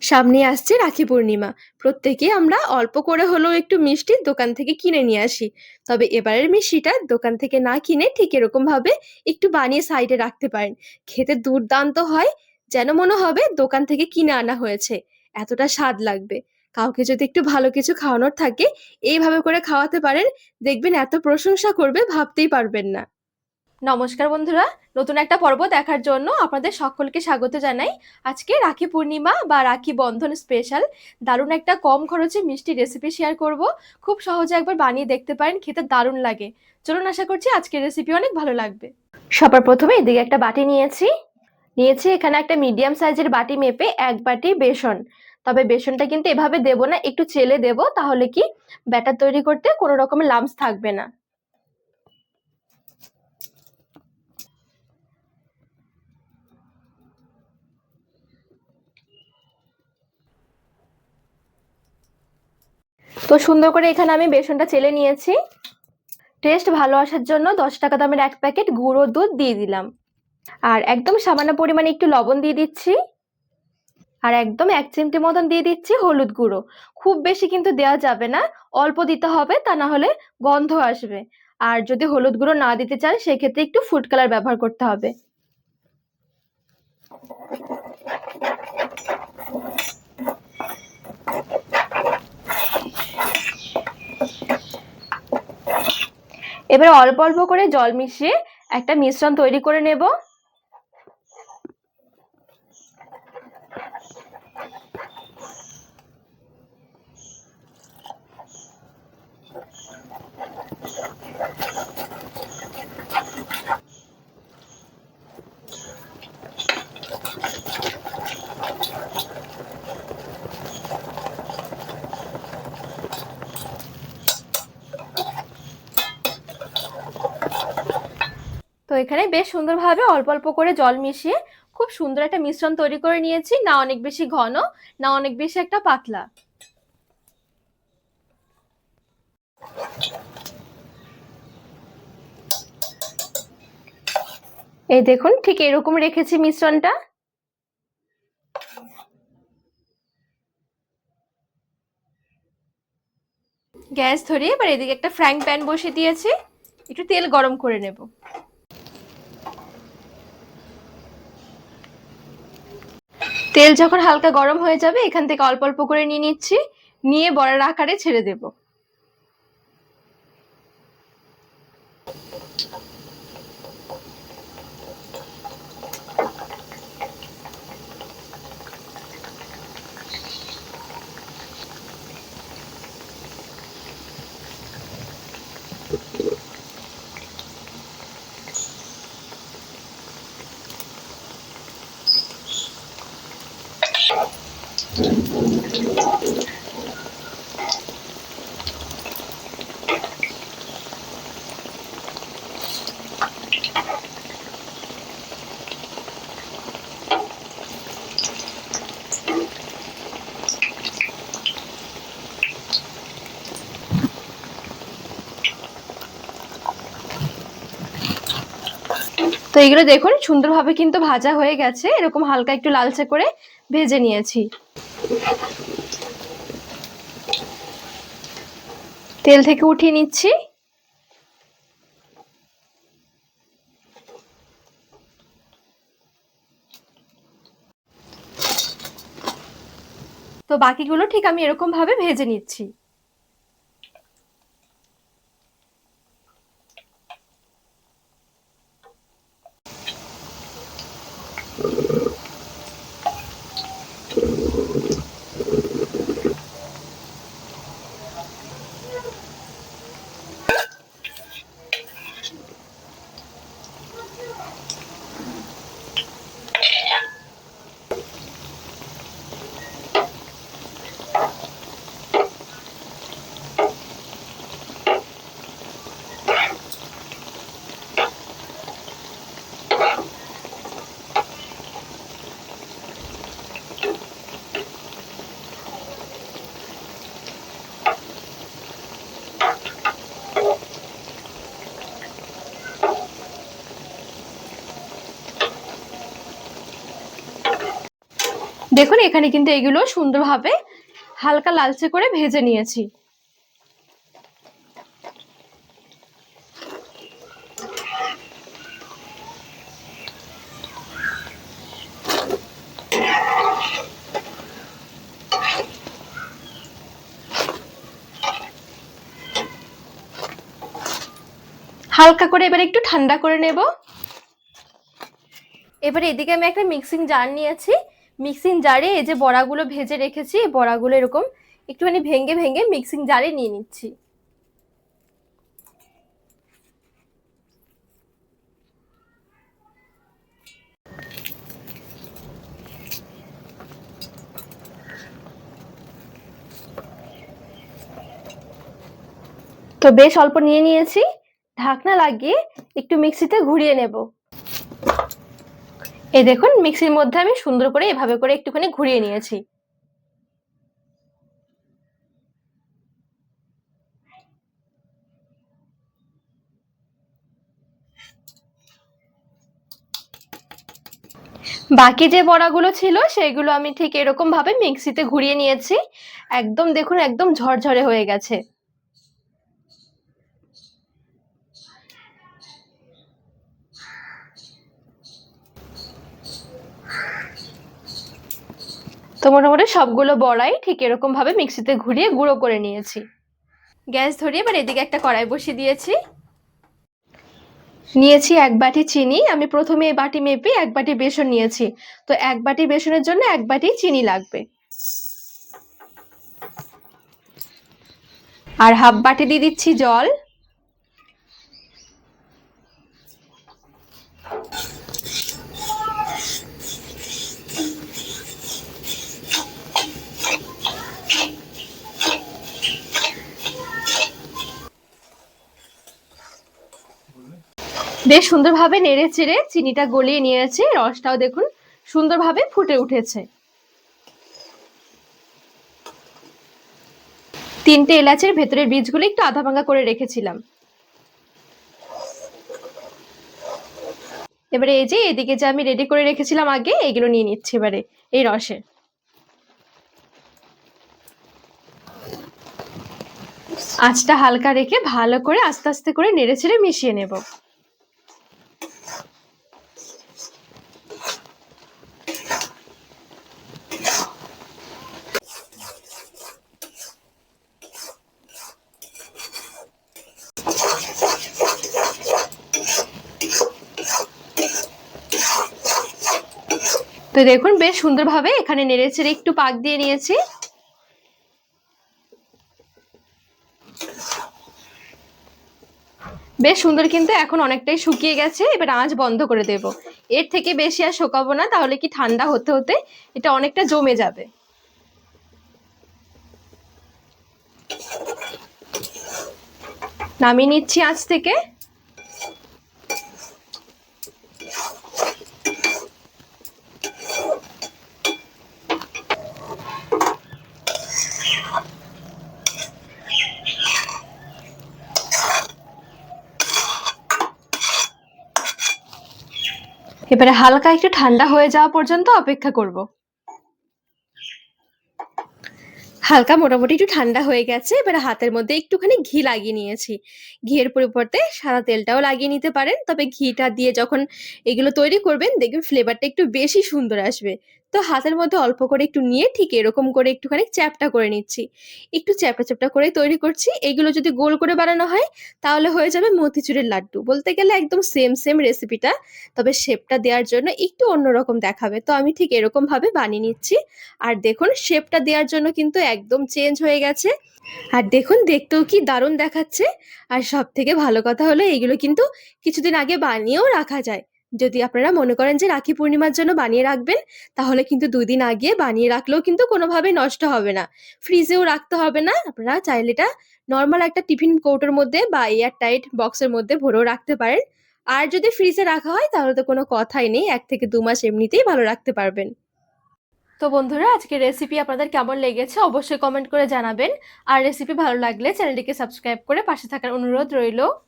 সামনে আসছে রাখি পূর্ণিমা। প্রত্যেকেই আমরা অল্প করে হলেও একটু মিষ্টি দোকান থেকে কিনে নিয়ে আসি। তবে এবারের মিষ্টিটা দোকান থেকে না কিনে ঠিক এরকম ভাবে একটু বানিয়ে সাইডে রাখতে পারেন। খেতে দুর্দান্ত হয়, যেন মনে হবে দোকান থেকে কিনে আনা হয়েছে। এতটা স্বাদ লাগবে। কাউকে যদি একটু ভালো কিছু খাওয়ানোর থাকে, এইভাবে করে খাওয়াতে পারেন। দেখবেন এত প্রশংসা করবে ভাবতেই পারবেন না। নমস্কার বন্ধুরা, নতুন একটা পর্ব দেখার জন্য আপনাদের সকলকে স্বাগত জানাই। আজকে রাখি পূর্ণিমা বা রাখি বন্ধন স্পেশাল দারুণ একটা কম খরচে মিষ্টি রেসিপি শেয়ার করব। খুব সহজে একবার বানিয়ে দেখতে পারেন, খেতে দারুণ লাগে। চলুন, আশা করছি আজকের রেসিপি অনেক ভালো লাগবে। সবার প্রথমে এদিকে একটা বাটি নিয়েছি এখানে একটা মিডিয়াম সাইজের বাটি মেপে 1 বাটি বেসন। তবে বেসনটা কিন্তু এভাবে দেব না, একটু চেলে দেব, তাহলে কি ব্যাটার তৈরি করতে কোনো রকমের লাম্পস থাকবে না। তো সুন্দর করে এখানে আমি বেসনটা চেলে নিয়েছি। টেস্ট ভালো আসার জন্য 10 টাকা দামের 1 প্যাকেট গুঁড়ো দুধ দিয়ে দিলাম। আর একদম সামান্য পরিমাণে একটু লবণ দিয়ে দিচ্ছি। আর একদম 1 চিমটি মতন দিয়ে দিচ্ছি হলুদ গুঁড়ো। খুব বেশি কিন্তু দেওয়া যাবে না, অল্প দিতে হবে, তা না হলে গন্ধ আসবে। আর যদি হলুদ গুঁড়ো না দিতে চান সেক্ষেত্রে একটু ফুড কালার ব্যবহার করতে হবে। এবার অল্প অল্প করে জল মিশিয়ে একটা মিশ্রণ তৈরি করে নেব। তো এখানে বেশ সুন্দরভাবে অল্প অল্প করে জল মিশিয়ে খুব সুন্দর একটা মিশ্রণ তৈরি করে নিয়েছি, না অনেক বেশি ঘন না অনেক বেশি একটা পাতলা। এই দেখুন, ঠিক এরকম রেখেছি মিশ্রণটা। গ্যাস ধরিয়ে এবার এদিকে একটা ফ্রাইং প্যান বসিয়ে দিয়েছি, একটু তেল গরম করে নেব। তেল যখন হালকা গরম হয়ে যাবে এখান থেকে অল্প অল্প করে নিয়ে নিচ্ছি, নিয়ে বড়ার আকারে ছেড়ে দেব। তো এগুলো দেখুন সুন্দরভাবে কিন্তু ভাজা হয়ে গেছে, এরকম হালকা একটু লালচে করে ভেজে নিয়েছি। তেল থেকে উঠিয়ে নিচ্ছি। তো বাকিগুলো ঠিক আমি এরকম ভাবে ভেজে নিচ্ছি। এখানে কিন্তু এগুলো সুন্দরভাবে হালকা লালচে করে ভেজে নিয়েছি। হালকা করে এবার একটু ঠান্ডা করে নেব। এবারে এদিকে আমি একটা মিক্সিং জার নিয়েছি। মিক্সিং জারে এই যে বড়াগুলো ভেজে রেখেছি, এই বড়াগুলো এরকম একটুখানি ভেঙে ভেঙে মিক্সিং জারে নিয়ে নিচ্ছি। তো বেশ অল্প নিয়ে নিয়েছি, ঢাকনা লাগিয়ে একটু মিক্সিতে ঘুরিয়ে নেব। এই দেখুন মিক্সির মধ্যে আমি সুন্দর করে এভাবে করে একটুখানি ঘুরিয়ে নিয়েছি। বাকি যে বড়াগুলো ছিল সেগুলো আমি ঠিক এরকম ভাবে মিক্সিতে ঘুরিয়ে নিয়েছি। একদম দেখুন একদম ঝরঝরে হয়ে গেছে। তো মোটামুটি সবগুলো বড়াই ঠিক এরকম ভাবে মিক্সিতে ঘুরিয়ে গুঁড়ো করে নিয়েছি। গ্যাস ধরিয়ে এবার এদিকে একটা কড়াই বসিয়ে দিয়েছি। নিয়েছি 1 বাটি চিনি। আমি প্রথমে এই বাটি মেপে 1 বাটি বেসন নিয়েছি। তো 1 বাটি বেসনের জন্য 1 বাটি চিনি লাগবে। আর হাফ বাটি দিয়ে দিচ্ছি জল। বেশ সুন্দরভাবে নেড়ে চেড়ে চিনিটা গলিয়ে নিয়েছি। রসটাও দেখুন সুন্দরভাবে ফুটে উঠেছে। 3টে এলাচের ভেতরের বীজগুলো একটু আধা ভাঙা করে রেখেছিলাম। এবারে এই যে এদিকে যে আমি রেডি করে রেখেছিলাম আগে, এগুলো নিয়ে নিচ্ছি এবারে এই রসে। আঁচটা হালকা রেখে ভালো করে আস্তে আস্তে করে নেড়ে চেড়ে মিশিয়ে নেব। তো দেখুন বেশ সুন্দরভাবে এখানে নেড়ে চেড়ে একটু পাক দিয়ে নিয়েছি। বেশ সুন্দর কিন্তু এখন অনেকটাই শুকিয়ে গেছে। এবার আঁচ বন্ধ করে দেব। এর থেকে বেশি আর শুকাবো না, তাহলে কি ঠান্ডা হতে হতে এটা অনেকটা জমে যাবে। নামিয়ে নিচ্ছি আঁচ থেকে। এবারে হালকা একটু ঠান্ডা হয়ে যাওয়া পর্যন্ত অপেক্ষা করব। হালকা মোটামুটি একটু ঠান্ডা হয়ে গেছে। এবারে হাতের মধ্যে একটুখানি ঘি লাগিয়ে নিয়েছি। ঘিয়ের পরিবর্তে সাদা তেলটাও লাগিয়ে নিতে পারেন। তবে ঘিটা দিয়ে যখন এগুলো তৈরি করবেন দেখবেন ফ্লেভারটা একটু বেশি সুন্দর আসবে। তো হাতের মধ্যে অল্প করে একটু নিয়ে ঠিক এরকম করে একটুখানি চ্যাপ্টা করে নিচ্ছি। একটু চ্যাপ্টা চ্যাপ্টা করে তৈরি করছি। এগুলো যদি গোল করে বানানো হয় তাহলে হয়ে যাবে মতিচুরের লাড্ডু। বলতে গেলে একদম সেম রেসিপিটা, তবে শেপটা দেওয়ার জন্য একটু অন্যরকম দেখাবে। তো আমি ঠিক এরকম ভাবে বানিয়ে নিচ্ছি। আর দেখুন শেপটা দেওয়ার জন্য কিন্তু একদম চেঞ্জ হয়ে গেছে। আর দেখুন দেখতেও কি দারুণ দেখাচ্ছে। আর সবথেকে ভালো কথা হলো এইগুলো কিন্তু কিছুদিন আগে বানিয়েও রাখা যায়। যদি আপনারা মনে করেন যে রাখি পূর্ণিমার জন্য বানিয়ে রাখবেন, তাহলে কিন্তু 2 দিন আগে বানিয়ে রাখলেও কিন্তু কোনোভাবেই নষ্ট হবে না। ফ্রিজেও রাখতে হবে না। আপনারা চাইলে এটা নরমাল একটা টিফিন কৌটোর মধ্যে বা এয়ার টাইট বক্সের মধ্যে ভরেও রাখতে পারেন। আর যদি ফ্রিজে রাখা হয় তাহলে তো কোনো কথাই নেই। 1 থেকে 2 মাস এমনিতেই ভালো রাখতে পারবেন। তো বন্ধুরা আজকের রেসিপি আপনাদের কেমন লেগেছে অবশ্যই কমেন্ট করে জানাবেন। আর রেসিপি ভালো লাগলে চ্যানেলটিকে সাবস্ক্রাইব করে পাশে থাকার অনুরোধ রইল।